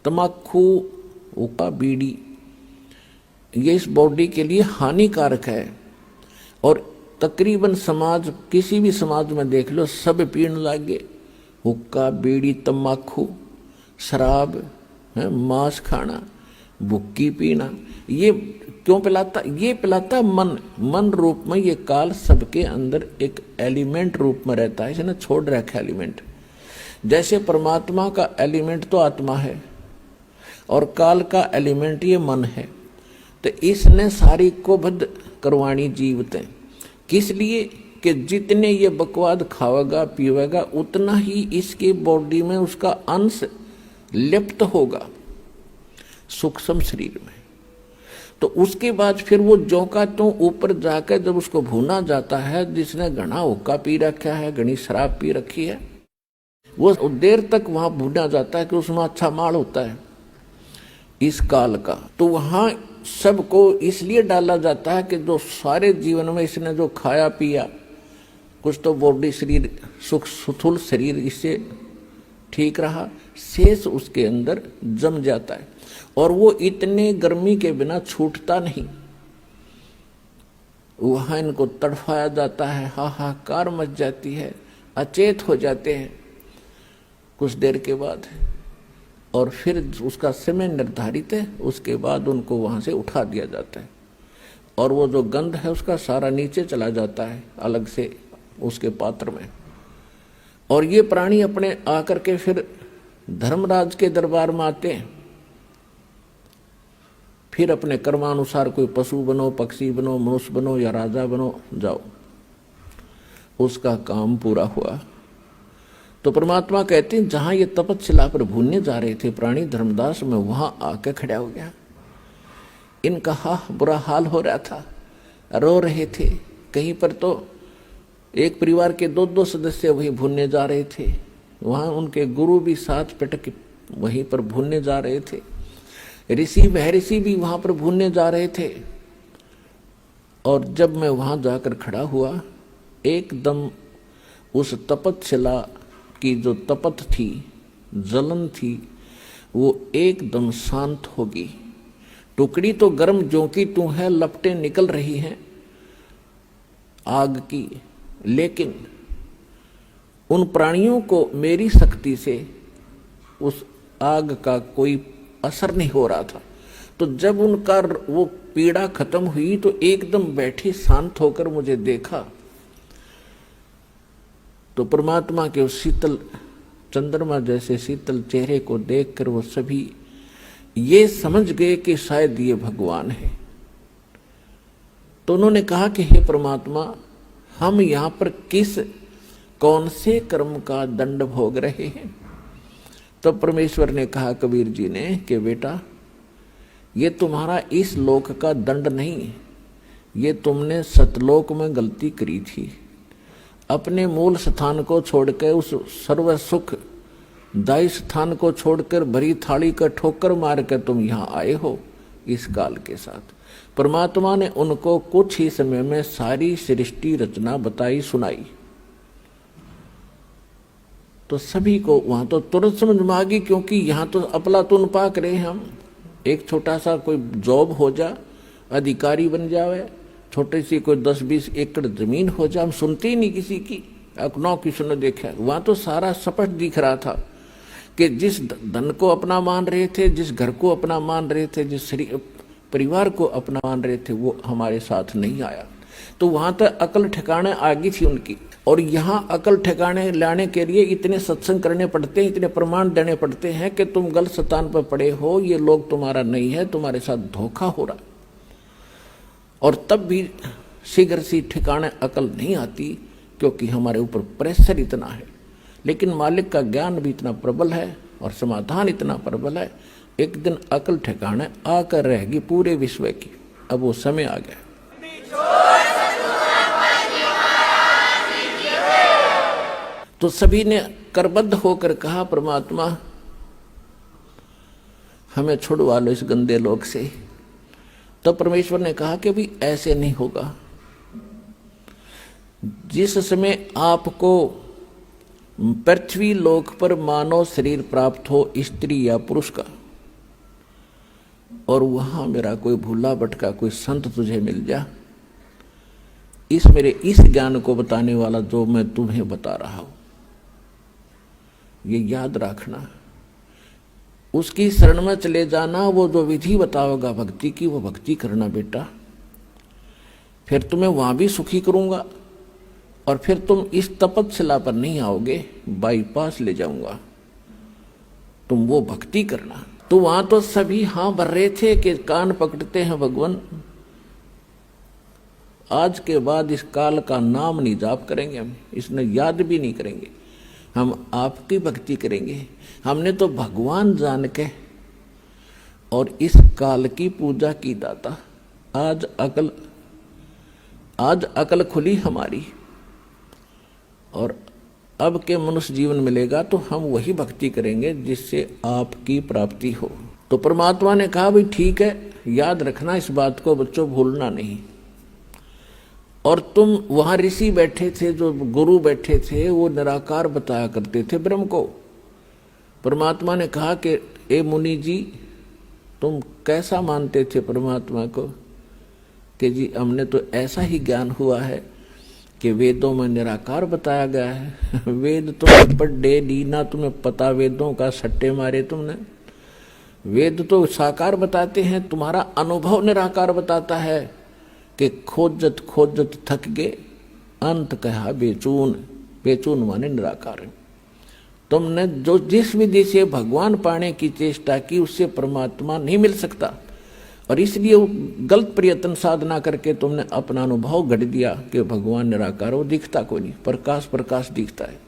तम्बाकू, हुक्का, बीड़ी, ये इस बॉडी के लिए हानिकारक है। और तकरीबन समाज, किसी भी समाज में देख लो, सब पीने लगे। हुक्का, बीड़ी, तम्बाकू, शराब, मांस खाना, बुक्की पीना। ये क्यों पिलाता? ये पिलाता मन रूप में। ये काल सबके अंदर एक एलिमेंट रूप में रहता है, इसने छोड़ रखा एलिमेंट। जैसे परमात्मा का एलिमेंट तो आत्मा है और काल का एलिमेंट ये मन है, तो इसने सारी को बद्ध करवाणी जीवते। किस लिए? कि जितने ये बकवाद खावेगा पीवेगा उतना ही इसकी बॉडी में उसका अंश लिप्त होगा सूक्ष्म शरीर में। तो उसके बाद फिर वो जो का तो ऊपर जाकर जब उसको भूना जाता है, जिसने घना हुक्का पी रखा है, घनी शराब पी रखी है, वो देर तक वहां भूना जाता है कि उसमें अच्छा माल होता है इस काल का। तो वहां सबको इसलिए डाला जाता है कि जो सारे जीवन में इसने जो खाया पिया, कुछ तो बॉडी शरीर स्थूल शरीर इससे ठीक रहा, शेष उसके अंदर जम जाता है और वो इतने गर्मी के बिना छूटता नहीं। वहां इनको तड़फाया जाता है, हाहाकार मच जाती है, अचेत हो जाते हैं कुछ देर के बाद, और फिर उसका समय निर्धारित है, उसके बाद उनको वहां से उठा दिया जाता है और वो जो गंध है उसका सारा नीचे चला जाता है अलग से उसके पात्र में। और ये प्राणी अपने आकर के फिर धर्मराज के दरबार में आते हैं, फिर अपने कर्मानुसार कोई पशु बनो, पक्षी बनो, मनुष्य बनो या राजा बनो, जाओ, उसका काम पूरा हुआ। तो परमात्मा कहते हैं जहां ये तपस्या पर भूनने जा रहे थे प्राणी धर्मदास, में वहां आके खड़ा हो गया। इनका बुरा हाल हो रहा था, रो रहे थे। कहीं पर तो एक परिवार के दो सदस्य वही भूनने जा रहे थे, वहां उनके गुरु भी साथ पटक वहीं पर भूनने जा रहे थे, ऋषि महर्षि भी वहां पर भूनने जा रहे थे। और जब मैं वहां जाकर खड़ा हुआ, एकदम उस तपस्या की जो तपत थी, जलन थी, वो एकदम शांत होगी। टुकड़ी तो गर्म जो की तू है, लपटें निकल रही हैं आग की, लेकिन उन प्राणियों को मेरी शक्ति से उस आग का कोई असर नहीं हो रहा था। तो जब उनका वो पीड़ा खत्म हुई तो एकदम बैठी शांत होकर मुझे देखा, तो परमात्मा के उस शीतल चंद्रमा जैसे शीतल चेहरे को देखकर वो सभी ये समझ गए कि शायद ये भगवान है। तो उन्होंने कहा कि हे परमात्मा, हम यहाँ पर कौन से कर्म का दंड भोग रहे हैं? तो परमेश्वर ने कहा कबीर जी ने कि बेटा, ये तुम्हारा इस लोक का दंड नहीं, ये तुमने सतलोक में गलती करी थी। अपने मूल स्थान को छोड़कर, उस सर्व सुख दायी स्थान को छोड़कर भरी थाली का ठोकर मार कर तुम यहाँ आए हो इस काल के साथ। परमात्मा ने उनको कुछ ही समय में सारी सृष्टि रचना बताई सुनाई। तो सभी को वहां तो तुरंत समझ में आ गई, क्योंकि यहाँ तो अपलातून पाक रहे हैं हम। एक छोटा सा कोई जॉब हो जा, अधिकारी बन जावे, छोटी सी कोई 10-20 एकड़ जमीन हो जाए, हम सुनते ही नहीं किसी की, अकनौ किसी ने देखा। वहां तो सारा स्पष्ट दिख रहा था कि जिस धन को अपना मान रहे थे, जिस घर को अपना मान रहे थे, जिस परिवार को अपना मान रहे थे, वो हमारे साथ नहीं आया। तो वहां तक अकल ठिकाने आ गई थी उनकी। और यहाँ अकल ठिकाने लाने के लिए इतने सत्संग करने पड़ते हैं, इतने प्रमाण देने पड़ते हैं कि तुम गलत स्थान पर पड़े हो, ये लोग तुम्हारा नहीं है, तुम्हारे साथ धोखा हो रहा। और तब भी शीघ्र सी ठिकाने अकल नहीं आती, क्योंकि हमारे ऊपर प्रेशर इतना है। लेकिन मालिक का ज्ञान भी इतना प्रबल है और समाधान इतना प्रबल है, एक दिन अकल ठिकाने आकर रहेगी पूरे विश्व की। अब वो समय आ गया। तो सभी ने करबद्ध होकर कहा, परमात्मा हमें छुड़वा लो इस गंदे लोक से। तो परमेश्वर ने कहा कि भी ऐसे नहीं होगा। जिस समय आपको पृथ्वी लोक पर मानव शरीर प्राप्त हो, स्त्री या पुरुष का, और वहां मेरा कोई भूला भटका कोई संत तुझे मिल जा, इस मेरे इस ज्ञान को बताने वाला जो मैं तुम्हें बता रहा हूं, ये याद रखना। उसकी शरण में चले जाना, वो जो विधि बताओगा भक्ति की वो भक्ति करना बेटा, फिर तुम्हें वहां भी सुखी करूंगा और फिर तुम इस तपस्या पर नहीं आओगे, बाईपास ले जाऊंगा, तुम वो भक्ति करना। तो वहां तो सभी हां भर रहे थे कि कान पकड़ते हैं भगवान, आज के बाद इस काल का नाम नहीं जाप करेंगे, हम इसने याद भी नहीं करेंगे, हम आपकी भक्ति करेंगे। हमने तो भगवान जान के और इस काल की पूजा की दाता। आज अकल खुली हमारी, और अब के मनुष्य जीवन मिलेगा तो हम वही भक्ति करेंगे जिससे आपकी प्राप्ति हो। तो परमात्मा ने कहा भाई ठीक है, याद रखना इस बात को बच्चों, भूलना नहीं। और तुम वहां ऋषि बैठे थे, जो गुरु बैठे थे, वो निराकार बताया करते थे ब्रह्म को। परमात्मा ने कहा कि ए मुनि जी, तुम कैसा मानते थे परमात्मा को? कि जी हमने तो ऐसा ही ज्ञान हुआ है कि वेदों में निराकार बताया गया है। वेद तो पढ़े ली ना, तुम्हें पता वेदों का, सट्टे मारे तुमने। वेद तो साकार बताते हैं, तुम्हारा अनुभव निराकार बताता है कि खोजत खोजत थक गए, अंत कहा बेचून। बेचून माने निराकार। तुमने जो जिस विधि से भगवान पाने की चेष्टा की उससे परमात्मा नहीं मिल सकता, और इसलिए गलत प्रयत्न साधना करके तुमने अपना अनुभव गढ़ दिया कि भगवान निराकार, वो दिखता कोई नहीं, प्रकाश प्रकाश दिखता है।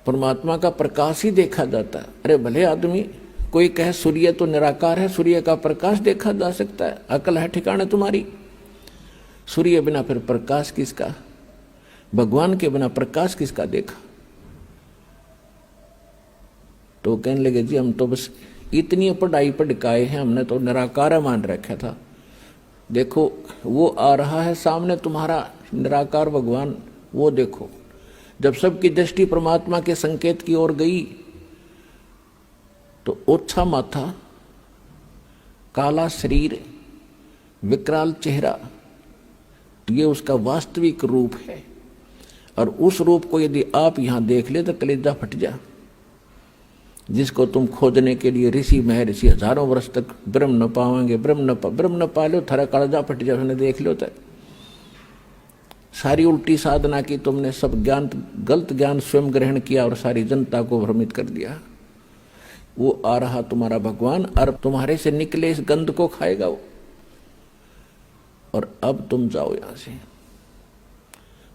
परमात्मा का प्रकाश ही देखा जाता है। अरे भले आदमी कोई कहे सूर्य तो निराकार है, सूर्य का प्रकाश देखा जा सकता है, अकल है ठिकाने तुम्हारी। सूर्य बिना फिर प्रकाश किसका? भगवान के बिना प्रकाश किसका देखा? तो कहने लगे जी हम तो बस इतनी पढ़ाई पढ़काए हैं, हमने तो निराकार मान रखा था। देखो वो आ रहा है सामने तुम्हारा निराकार भगवान, वो देखो। जब सबकी दृष्टि परमात्मा के संकेत की ओर गई तो ओछा माथा, काला शरीर, विकराल चेहरा, ये उसका वास्तविक रूप है। और उस रूप को यदि आप यहां देख ले तो कलेजा फट जा। जिसको तुम खोजने के लिए ऋषि महर्षि हजारों वर्ष तक ब्रह्म न पावेंगे, ब्रह्म न पा लो, थारा कलेजा फट जा, उसने देख लो। तो सारी उल्टी साधना की तुमने, सब ज्ञान गलत ज्ञान स्वयं ग्रहण किया और सारी जनता को भ्रमित कर दिया। वो आ रहा तुम्हारा भगवान, और तुम्हारे से निकले इस गंध को खाएगा वो। और अब तुम जाओ यहां से।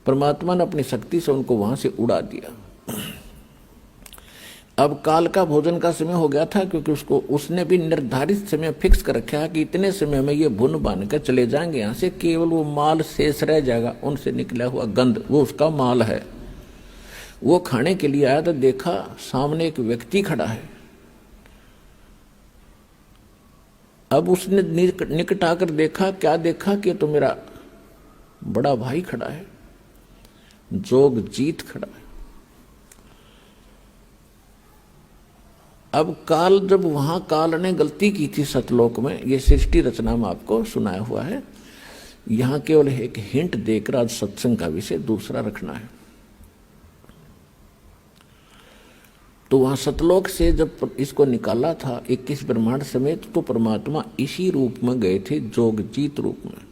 परमात्मा ने अपनी शक्ति से उनको वहां से उड़ा दिया। अब काल का भोजन का समय हो गया था, क्योंकि उसने भी निर्धारित समय फिक्स कर रखा है कि इतने समय में ये भुन बांध कर चले जाएंगे यहाँ से, केवल वो माल शेष रह जाएगा, उनसे निकला हुआ गंध, वो उसका माल है। वो खाने के लिए आया तो देखा सामने एक व्यक्ति खड़ा है। अब उसने निकट आकर देखा, क्या देखा कि तो मेरा बड़ा भाई खड़ा है, जोगजीत खड़ा है। अब काल, जब वहां काल ने गलती की थी सतलोक में, ये सृष्टि रचना में आपको सुनाया हुआ है, यहां केवल एक हिंट देकर आज सत्संग का विषय दूसरा रखना है। तो वहां सतलोक से जब इसको निकाला था 21 ब्रह्मांड समेत, तो परमात्मा इसी रूप में गए थे, जोगजीत रूप में।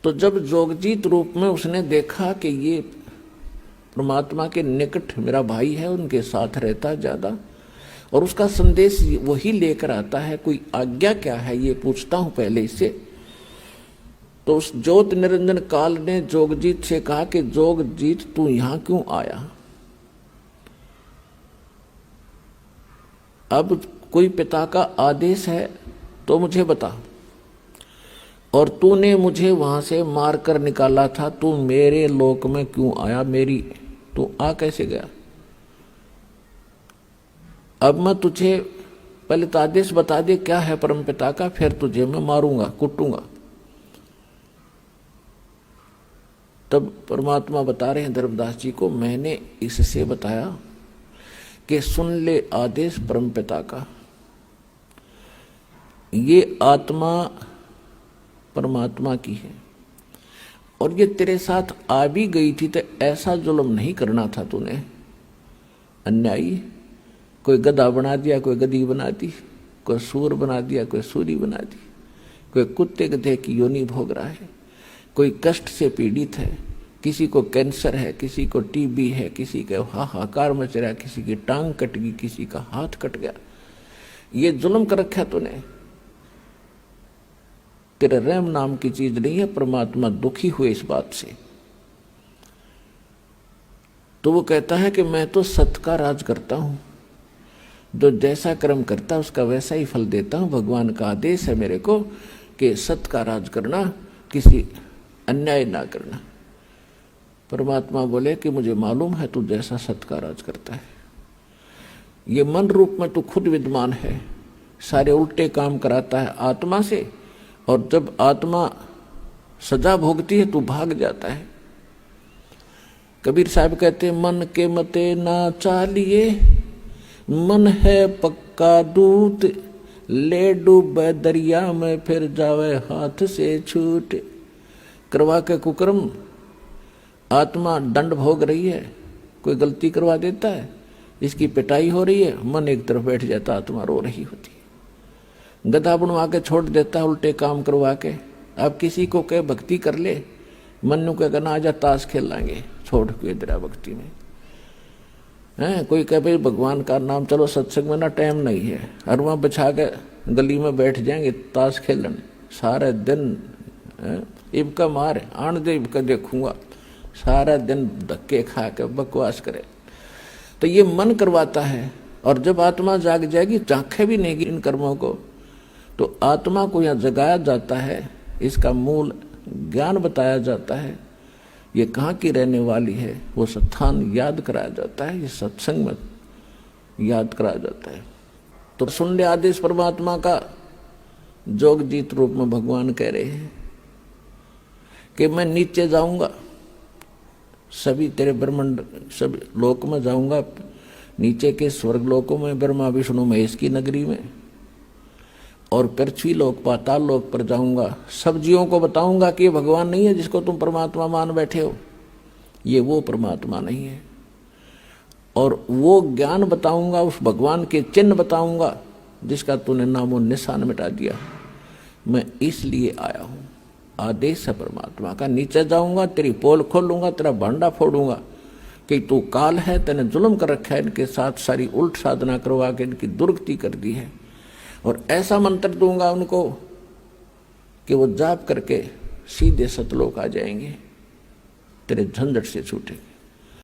तो जब जोगजीत रूप में उसने देखा कि ये परमात्मा के निकट मेरा भाई है, उनके साथ रहता है ज्यादा, और उसका संदेश वही लेकर आता है, कोई आज्ञा क्या है ये पूछता हूं पहले इससे। तो उस ज्योत निरंजन काल ने जोगजीत से कहा कि जोगजीत तू यहां क्यों आया? अब कोई पिता का आदेश है तो मुझे बता, और तूने मुझे वहां से मार कर निकाला था, तू मेरे लोक में क्यों आया? मेरी तू आ कैसे गया? अब मैं तुझे पहले तो आदेश बता दे क्या है परम पिता का, फिर तुझे मैं मारूंगा, कुटूंगा। तब परमात्मा बता रहे हैं धर्मदास जी को, मैंने इससे बताया कि सुन ले आदेश परम पिता का, ये आत्मा परमात्मा की है और ये तेरे साथ आ भी गई थी तो ऐसा जुल्म नहीं करना था तूने। अन्यायी, कोई गधा बना दिया, कोई गधी बना दी, कोई सूर बना दिया, कोई सूरी बना दी, कोई कुत्ते गधे की योनि भोग रहा है, कोई कष्ट से पीड़ित है, किसी को कैंसर है, किसी को टीबी है, किसी का हाहाकार मच रहा है, किसी की टांग कट गई, किसी का हाथ कट गया। ये जुल्म कर रखा तूने। तेरे रहम नाम की चीज नहीं है। परमात्मा दुखी हुए इस बात से। तो वो कहता है कि मैं तो सत का राज करता हूं, जो जैसा कर्म करता उसका वैसा ही फल देता हूं। भगवान का आदेश है मेरे को कि सत का राज करना, किसी अन्याय ना करना। परमात्मा बोले कि मुझे मालूम है तू जैसा सत का राज करता है। ये मन रूप में तू खुद विद्वान है, सारे उल्टे काम कराता है आत्मा से, और जब आत्मा सजा भोगती है तू भाग जाता है। कबीर साहब कहते मन के मते ना चालिए, मन है पक्का दूत, ले डूबे दरिया में फिर जावे हाथ से छूट। करवा के कुकर्म आत्मा दंड भोग रही है, कोई गलती करवा देता है, इसकी पिटाई हो रही है, मन एक तरफ बैठ जाता, आत्मा रो रही होती है। गधा बनवा के छोड़ देता है उल्टे काम करवा के। अब किसी को कहे भक्ति कर ले, मन नु कहेगा ना आजा ताश खेल लाएंगे, छोड़ के तेरा भक्ति में है। कोई कहे भाई भगवान का नाम, चलो सत्संग में ना टाइम नहीं है, अरवा बिछा के गली में बैठ जाएंगे ताश खेलन सारे दिन। इबका मार आन दे, इबका देखूंगा, सारा दिन धक्के खा के बकवास करे। तो ये मन करवाता है। और जब आत्मा जाग जाएगी, झांखे भी नहीं इन कर्मों को, तो आत्मा को यहाँ जगाया जाता है, इसका मूल ज्ञान बताया जाता है, ये कहाँ की रहने वाली है, वो स्थान याद कराया जाता है, ये सत्संग में याद कराया जाता है। तो सुन ले आदेश परमात्मा का। जोगजीत रूप में भगवान कह रहे हैं कि मैं नीचे जाऊंगा, सभी तेरे ब्रह्मांड सब लोक में जाऊंगा, नीचे के स्वर्ग लोकों में, ब्रह्मा विष्णु महेश की नगरी में, और पृथ्वी लोक पाताल लोक पर जाऊंगा। सब जीवों को बताऊंगा कि ये भगवान नहीं है जिसको तुम परमात्मा मान बैठे हो, ये वो परमात्मा नहीं है। और वो ज्ञान बताऊंगा, उस भगवान के चिन्ह बताऊंगा जिसका तूने नामो निशान मिटा दिया। मैं इसलिए आया हूं, आदेश है परमात्मा का। नीचे जाऊंगा, तेरी पोल खोलूंगा, तेरा भांडा फोड़ूंगा कि तू काल है, तेने जुल्म कर रखा है, इनके साथ सारी उल्ट साधना करवा के इनकी दुर्गति कर दी है। और ऐसा मंत्र दूंगा उनको कि वो जाप करके सीधे सतलोक आ जाएंगे, तेरे झंझट से छूटेंगे।